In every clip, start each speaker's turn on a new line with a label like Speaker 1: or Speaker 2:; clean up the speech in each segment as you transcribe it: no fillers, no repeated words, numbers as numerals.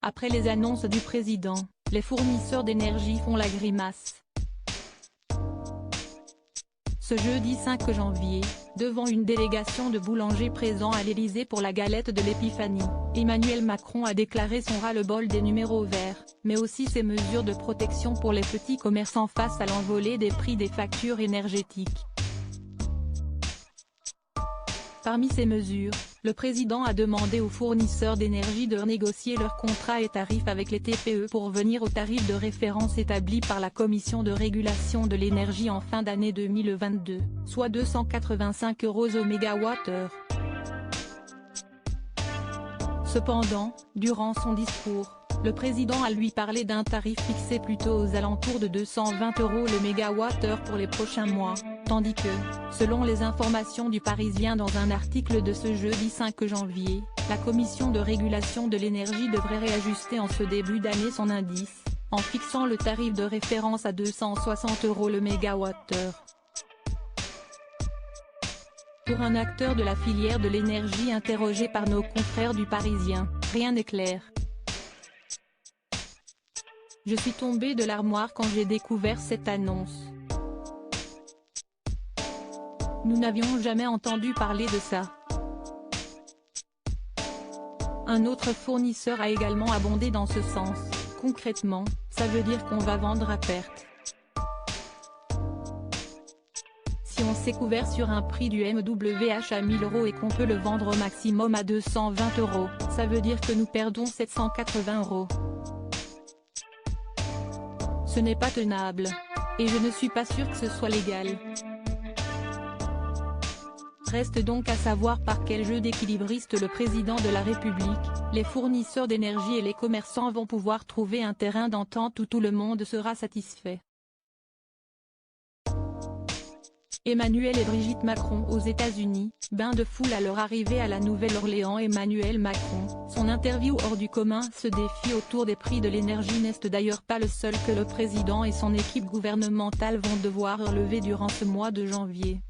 Speaker 1: Après les annonces du président, les fournisseurs d'énergie font la grimace. Ce jeudi 5 janvier, devant une délégation de boulangers présents à l'Élysée pour la galette de l'Épiphanie, Emmanuel Macron a déclaré son ras-le-bol des numéros verts, mais aussi ses mesures de protection pour les petits commerçants face à l'envolée des prix des factures énergétiques. Parmi ces mesures, le président a demandé aux fournisseurs d'énergie de renégocier leurs contrats et tarifs avec les TPE pour revenir aux tarifs de référence établis par la Commission de régulation de l'énergie en fin d'année 2022, soit 285 € au mégawattheure. Cependant, durant son discours, le président a lui parlé d'un tarif fixé plutôt aux alentours de 220 € le mégawattheure pour les prochains mois, tandis que, selon les informations du Parisien dans un article de ce jeudi 5 janvier, la Commission de régulation de l'énergie devrait réajuster en ce début d'année son indice, en fixant le tarif de référence à 260 € le mégawattheure. Pour un acteur de la filière de l'énergie interrogé par nos confrères du Parisien, rien n'est clair. Je suis tombé de l'armoire quand j'ai découvert cette annonce. Nous n'avions jamais entendu parler de ça. Un autre fournisseur a également abondé dans ce sens. Concrètement, ça veut dire qu'on va vendre à perte. Si on s'est couvert sur un prix du MWH à 1000 € et qu'on peut le vendre au maximum à 220 €, ça veut dire que nous perdons 780 €. Ce n'est pas tenable. Et je ne suis pas sûr que ce soit légal. Reste donc à savoir par quel jeu d'équilibriste le président de la République, les fournisseurs d'énergie et les commerçants vont pouvoir trouver un terrain d'entente où tout le monde sera satisfait. Emmanuel et Brigitte Macron aux États-Unis, bain de foule à leur arrivée à la Nouvelle-Orléans. Emmanuel Macron, son interview hors du commun. Ce défi autour des prix de l'énergie n'est d'ailleurs pas le seul que le président et son équipe gouvernementale vont devoir relever durant ce mois de janvier.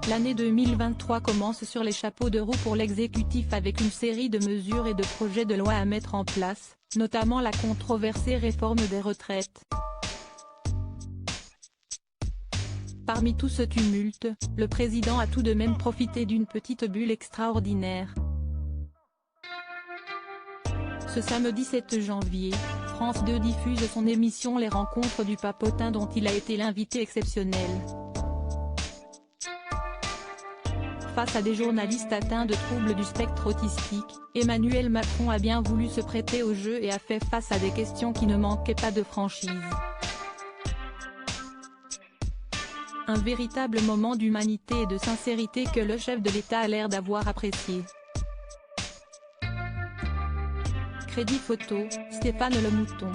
Speaker 1: L'année 2023 commence sur les chapeaux de roue pour l'exécutif avec une série de mesures et de projets de loi à mettre en place, notamment la controversée réforme des retraites. Parmi tout ce tumulte, le président a tout de même profité d'une petite bulle extraordinaire. Ce samedi 7 janvier, France 2 diffuse son émission Les Rencontres du Papotin dont il a été l'invité exceptionnel. Face à des journalistes atteints de troubles du spectre autistique, Emmanuel Macron a bien voulu se prêter au jeu et a fait face à des questions qui ne manquaient pas de franchise. Un véritable moment d'humanité et de sincérité que le chef de l'État a l'air d'avoir apprécié. Crédit photo, Stéphane Le Mouton.